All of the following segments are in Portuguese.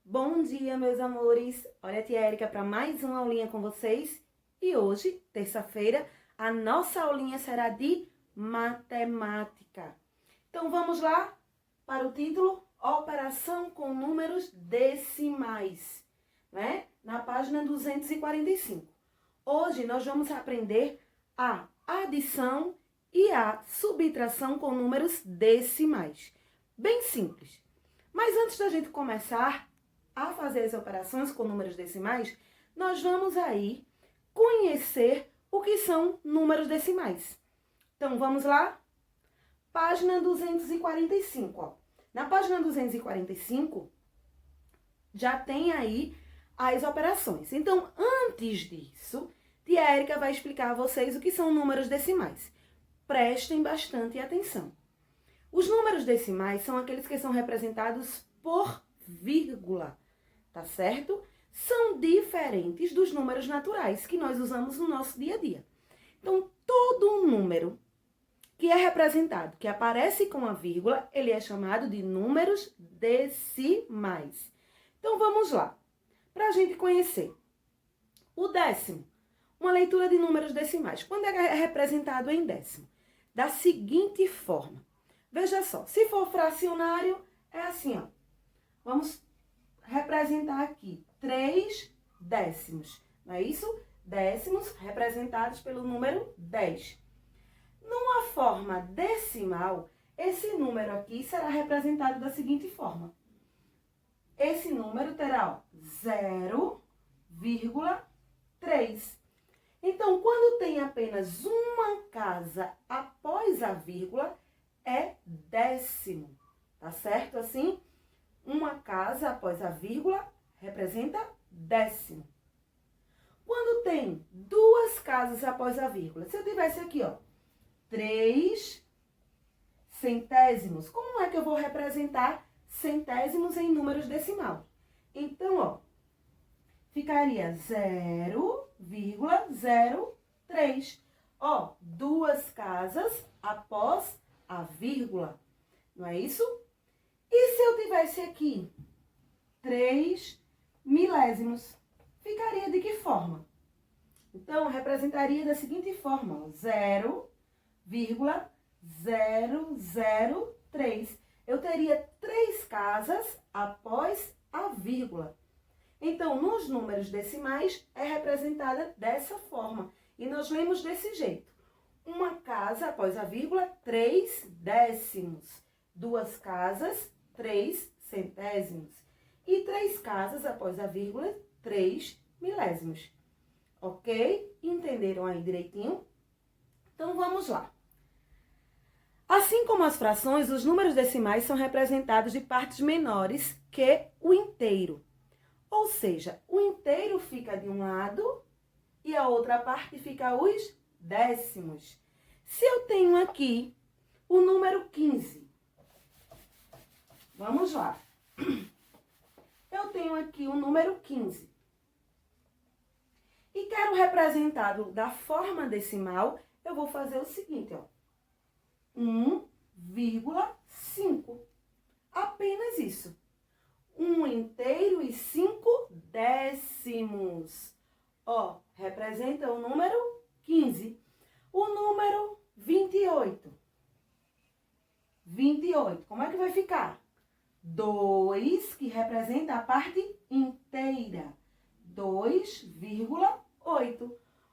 Bom dia, meus amores! Olha a tia Érica para mais uma aulinha com vocês. E hoje, terça-feira, a nossa aulinha será de matemática. Então, vamos lá para o título Operação com números decimais, né? Na página 245. Hoje, nós vamos aprender a adição e a subtração com números decimais. Bem simples. Mas antes da gente começar a fazer as operações com números decimais, nós vamos aí conhecer o que são números decimais. Então, vamos lá? Página 245, ó. Na página 245, já tem aí as operações. Então, antes disso, tia Érica vai explicar a vocês o que são números decimais. Prestem bastante atenção. Os números decimais são aqueles que são representados por vírgula, tá certo? São diferentes dos números naturais que nós usamos no nosso dia a dia. Então, todo um número que é representado, que aparece com a vírgula, ele é chamado de números decimais. Então, vamos lá. Para a gente conhecer o décimo, uma leitura de números decimais. Quando é representado em décimo? Da seguinte forma. Veja só, se for fracionário, é assim, ó. Vamos representar aqui 3 décimos, não é isso? Décimos representados pelo número 10. Numa forma decimal, esse número aqui será representado da seguinte forma. Esse número terá 0,3. Então, quando tem apenas uma casa após a vírgula, é décimo, tá certo? Assim, uma casa após a vírgula representa décimo. Quando tem duas casas após a vírgula, se eu tivesse aqui, ó, 3 centésimos, como é que eu vou representar centésimos em números decimal? Então, ó, ficaria 0,03. Ó, duas casas após a vírgula, não é isso? E se eu tivesse aqui 3 milésimos, ficaria de que forma? Então, representaria da seguinte forma, 0,003. Eu teria 3 casas após a vírgula. Então, nos números decimais, é representada dessa forma. E nós lemos desse jeito. Uma casa após a vírgula, 3 décimos. Duas casas, 3 centésimos. E 3 casas após a vírgula, 3 milésimos. Ok? Entenderam aí direitinho? Então, vamos lá. Assim como as frações, os números decimais são representados de partes menores que o inteiro. Ou seja, o inteiro fica de um lado e a outra parte fica os décimos. Se eu tenho aqui o número 15, vamos lá. Eu tenho aqui o número 15 e quero representá-lo da forma decimal, eu vou fazer o seguinte, ó. 1,5. Apenas isso. 1 inteiro e 5 décimos. Ó, representa o número 15. O número 28. 28. Como é que vai ficar? 2, que representa a parte inteira. 2,8.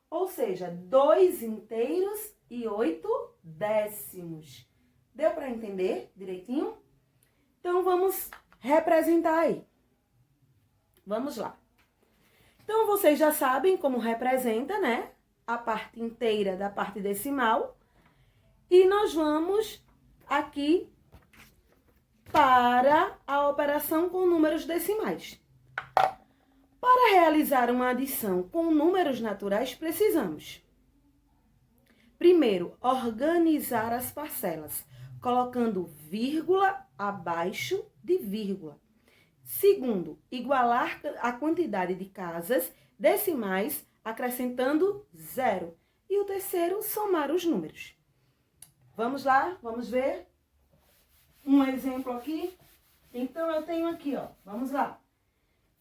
Ou seja, 2 inteiros e 8 décimos. Deu para entender direitinho? Então, vamos representar aí. Vamos lá. Então, vocês já sabem como representa, né? A parte inteira da parte decimal. E nós vamos aqui para a operação com números decimais. Para realizar uma adição com números naturais, precisamos, primeiro, organizar as parcelas, colocando vírgula abaixo de vírgula. Segundo, igualar a quantidade de casas decimais, acrescentando 0. E o terceiro, somar os números. Vamos lá, vamos ver um exemplo aqui. Então, eu tenho aqui, ó, vamos lá.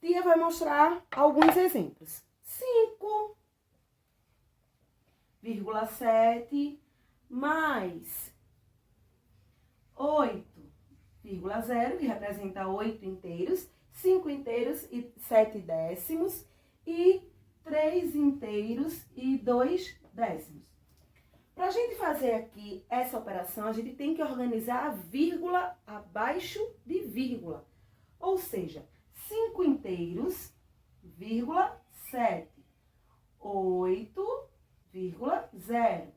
Tia vai mostrar alguns exemplos. 5,7 mais 8,0, que representa 8 inteiros, 5 inteiros e 7 décimos, e 3 inteiros e 2 décimos. Para a gente fazer aqui essa operação, a gente tem que organizar a vírgula abaixo de vírgula. Ou seja, 5 inteiros, vírgula, 7, 8,0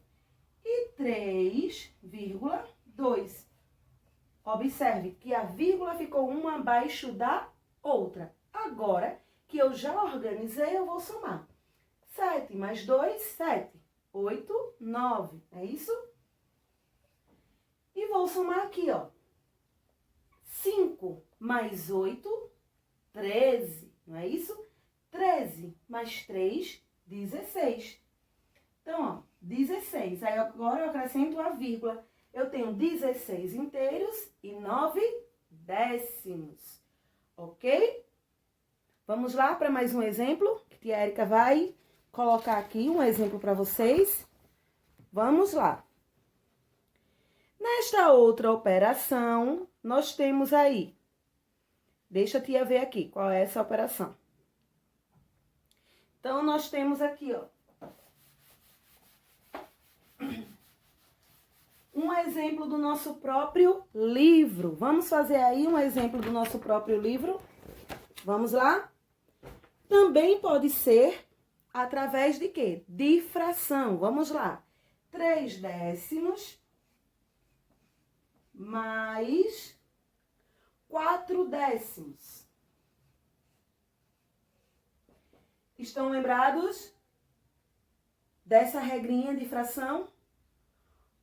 e 3,2. Observe que a vírgula ficou uma abaixo da outra. Agora que eu já organizei, eu vou somar. 7 mais 2, 7. 8, 9. É isso? E vou somar aqui, ó. 5 mais 8, 13. Não é isso? 13 mais 3, 16. Então, ó, 16. Aí agora eu acrescento a vírgula. Eu tenho 16 inteiros e 9 décimos. Ok? Vamos lá para mais um exemplo, que a Érica vai colocar aqui um exemplo para vocês. Vamos lá. Nesta outra operação, nós temos aí. Deixa a tia ver aqui qual é essa operação. Então, nós temos aqui, ó. Um exemplo do nosso próprio livro. Vamos fazer aí um exemplo do nosso próprio livro? Vamos lá? Também pode ser através de quê? De fração. Vamos lá. 3 décimos mais 4 décimos. Estão lembrados dessa regrinha de fração?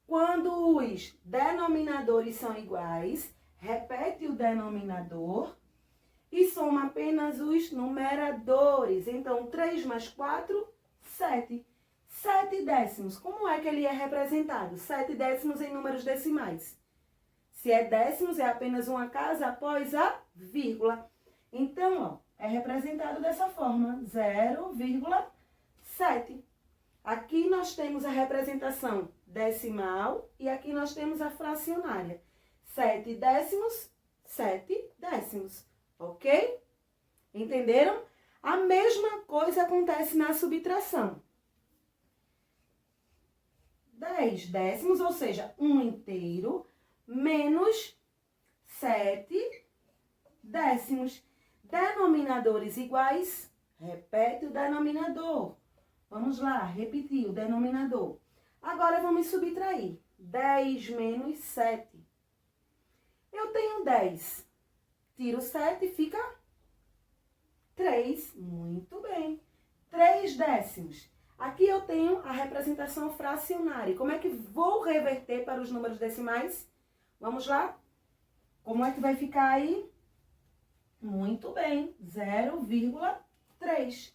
Quando os denominadores são iguais, repete o denominador e soma apenas os numeradores. Então, 3 mais 4, 7. 7 décimos. Como é que ele é representado? 7 décimos em números decimais. Se é décimos, é apenas uma casa após a vírgula. Então, ó, é representado dessa forma, 0,7. Aqui nós temos a representação decimal e aqui nós temos a fracionária. 7 décimos, 7 décimos. Ok? Entenderam? A mesma coisa acontece na subtração. 10 décimos, ou seja, 1 inteiro, menos 7 décimos. Denominadores iguais, repete o denominador. Vamos lá, repetir o denominador. Agora vamos subtrair. 10 menos 7. Eu tenho 10. Tiro 7 e fica 3. Muito bem. 3 décimos. Aqui eu tenho a representação fracionária. Como é que vou reverter para os números decimais? Vamos lá? Como é que vai ficar aí? Muito bem. 0,3.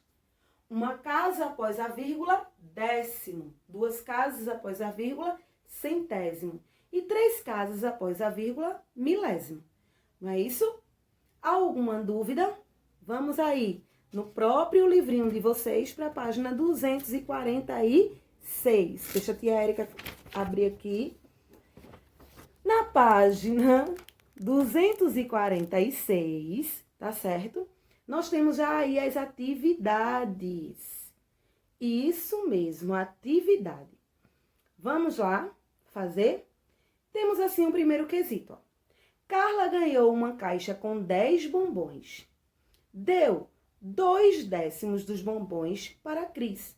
Uma casa após a vírgula, décimo. 2 casas após a vírgula, centésimo. E 3 casas após a vírgula, milésimo. Não é isso? Alguma dúvida? Vamos aí no próprio livrinho de vocês para a página 246. Deixa a tia Érica abrir aqui. Na página 246, tá certo? Nós temos já aí as atividades. Isso mesmo, atividade. Vamos lá fazer? Temos assim o primeiro quesito, ó. Carla ganhou uma caixa com 10 bombons. Deu 2 décimos dos bombons para Cris,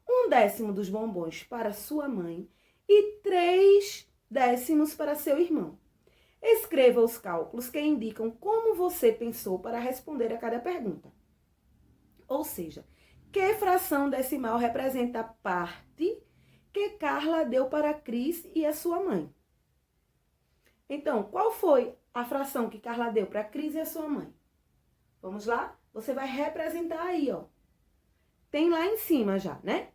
1 décimo dos bombons para sua mãe e 3 décimos para seu irmão. Escreva os cálculos que indicam como você pensou para responder a cada pergunta. Ou seja, que fração decimal representa a parte que Carla deu para Cris e a sua mãe? Então, qual foi a fração que Carla deu para Cris e a sua mãe? Vamos lá? Você vai representar aí, ó. Tem lá em cima já, né?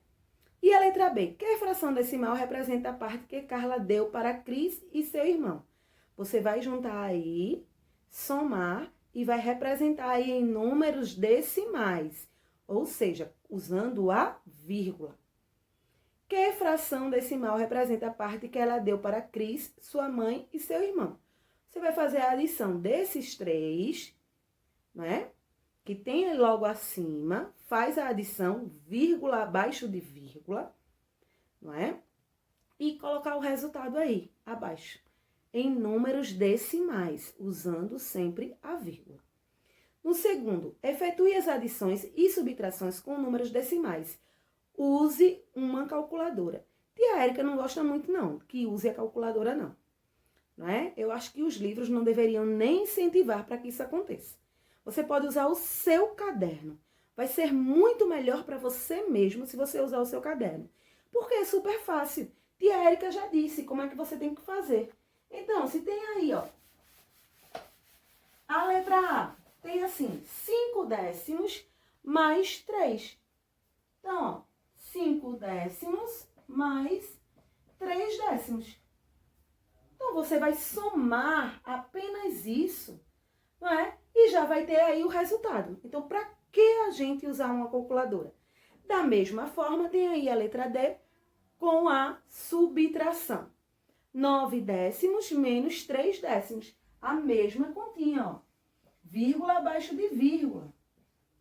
E a letra B? Que fração decimal representa a parte que Carla deu para Cris e seu irmão? Você vai juntar aí, somar e vai representar aí em números decimais, ou seja, usando a vírgula. Que fração decimal representa a parte que ela deu para Cris, sua mãe e seu irmão? Você vai fazer a adição desses três, né? Que tem logo acima, faz a adição, vírgula abaixo de vírgula, não é? E colocar o resultado aí, abaixo, em números decimais, usando sempre a vírgula. No segundo, efetue as adições e subtrações com números decimais. Use uma calculadora. Tia Érica não gosta muito, não, que use a calculadora, não é? Eu acho que os livros não deveriam nem incentivar para que isso aconteça. Você pode usar o seu caderno. Vai ser muito melhor para você mesmo se você usar o seu caderno. Porque é super fácil. Tia Érica já disse como é que você tem que fazer. Então, se tem aí, ó, a letra A tem assim, 5 décimos mais 3. Então, ó, 5 décimos mais 3 décimos. Então, você vai somar apenas isso, não é? E já vai ter aí o resultado. Então, para que a gente usar uma calculadora? Da mesma forma, tem aí a letra D com a subtração. 9 décimos menos 3 décimos. A mesma continha, ó. Vírgula abaixo de vírgula.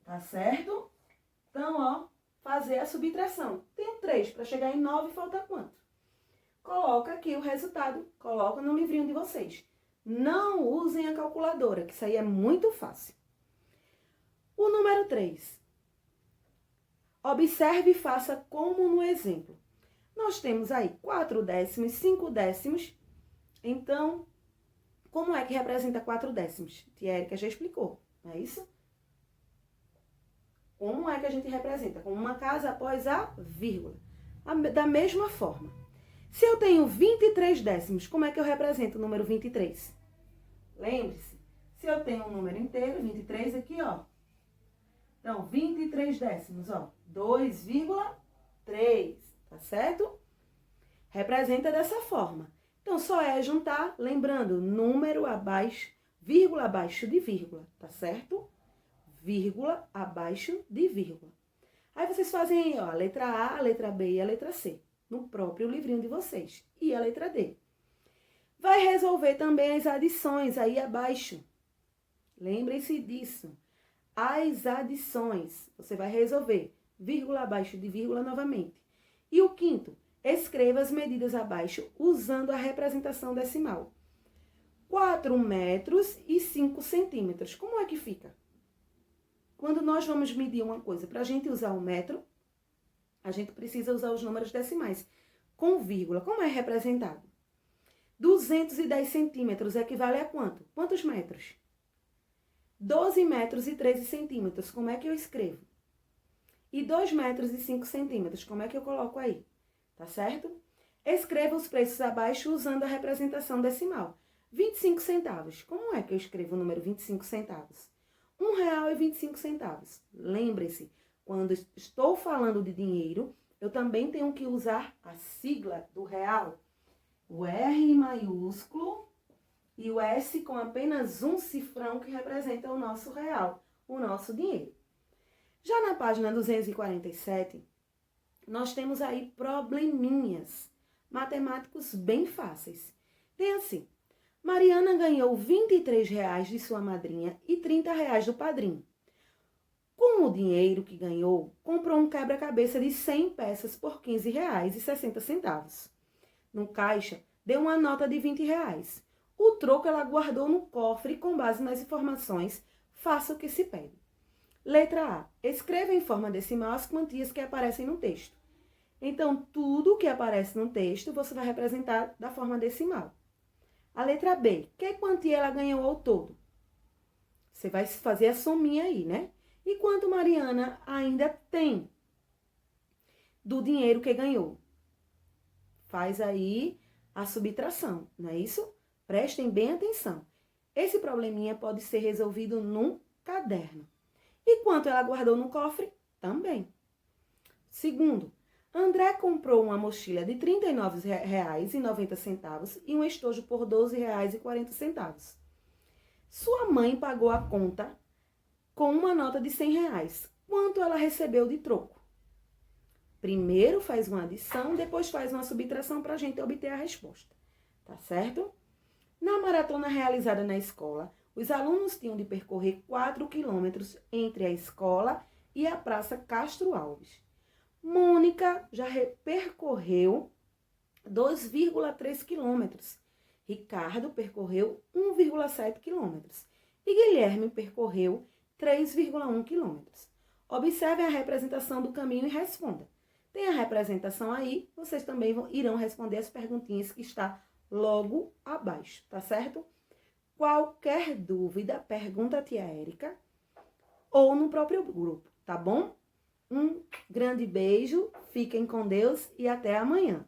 Tá certo? Então, ó, fazer a subtração. Tem 3 para chegar em 9, falta quanto? Coloca aqui o resultado, coloca no livrinho de vocês. Não usem a calculadora, que isso aí é muito fácil. O número 3. Observe e faça como no exemplo. Nós temos aí 4 décimos, 5 décimos. Então, como é que representa 4 décimos? Tia Érica já explicou, não é isso? Como é que a gente representa? Com uma casa após a vírgula. Da mesma forma. Se eu tenho 23 décimos, como é que eu represento o número 23? Lembre-se, se eu tenho um número inteiro, 23 aqui, ó. Então, 23 décimos, ó, 2,3, tá certo? Representa dessa forma. Então, só é juntar, lembrando, número abaixo, vírgula abaixo de vírgula, tá certo? Vírgula abaixo de vírgula. Aí vocês fazem aí, ó, a letra A, a letra B e a letra C, no próprio livrinho de vocês. E a letra D. Vai resolver também as adições aí abaixo. Lembrem-se disso. As adições, você vai resolver vírgula abaixo de vírgula novamente. E o quinto, escreva as medidas abaixo usando a representação decimal. 4 metros e 5 centímetros. Como é que fica? Quando nós vamos medir uma coisa, para a gente usar o metro, a gente precisa usar os números decimais. Com vírgula, como é representado? 210 centímetros equivale a quanto? Quantos metros? 12 metros e 13 centímetros. Como é que eu escrevo? E 2 metros e 5 centímetros. Como é que eu coloco aí? Tá certo? Escreva os preços abaixo usando a representação decimal. 25 centavos. Como é que eu escrevo o número 25 centavos? R$1,25. Lembre-se, quando estou falando de dinheiro, eu também tenho que usar a sigla do real. O R maiúsculo e o S com apenas um cifrão que representa o nosso real, o nosso dinheiro. Já na página 247, nós temos aí probleminhas matemáticos bem fáceis. Tem assim, Mariana ganhou R$23 de sua madrinha e R$30 do padrinho. Com o dinheiro que ganhou, comprou um quebra-cabeça de 100 peças por R$15,60. No caixa, deu uma nota de R$20. O troco ela guardou no cofre e, com base nas informações, faça o que se pede. Letra A. Escreva em forma decimal as quantias que aparecem no texto. Então, tudo que aparece no texto, você vai representar da forma decimal. A letra B. Que quantia ela ganhou ao todo? Você vai fazer a sominha aí, né? E quanto Mariana ainda tem do dinheiro que ganhou? Faz aí a subtração, não é isso? Prestem bem atenção. Esse probleminha pode ser resolvido num caderno. E quanto ela guardou no cofre? Também. Segundo, André comprou uma mochila de R$ 39,90 e um estojo por R$ 12,40. Sua mãe pagou a conta com uma nota de R$ 100. Quanto ela recebeu de troco? Primeiro faz uma adição, depois faz uma subtração para a gente obter a resposta. Tá certo? Na maratona realizada na escola, os alunos tinham de percorrer 4 quilômetros entre a escola e a Praça Castro Alves. Mônica já percorreu 2,3 quilômetros. Ricardo percorreu 1,7 quilômetros. E Guilherme percorreu 3,1 quilômetros. Observem a representação do caminho e responda. Tem a representação aí, vocês também irão responder as perguntinhas que está logo abaixo, tá certo? Qualquer dúvida, pergunta a tia Érica ou no próprio grupo, tá bom? Um grande beijo, fiquem com Deus e até amanhã.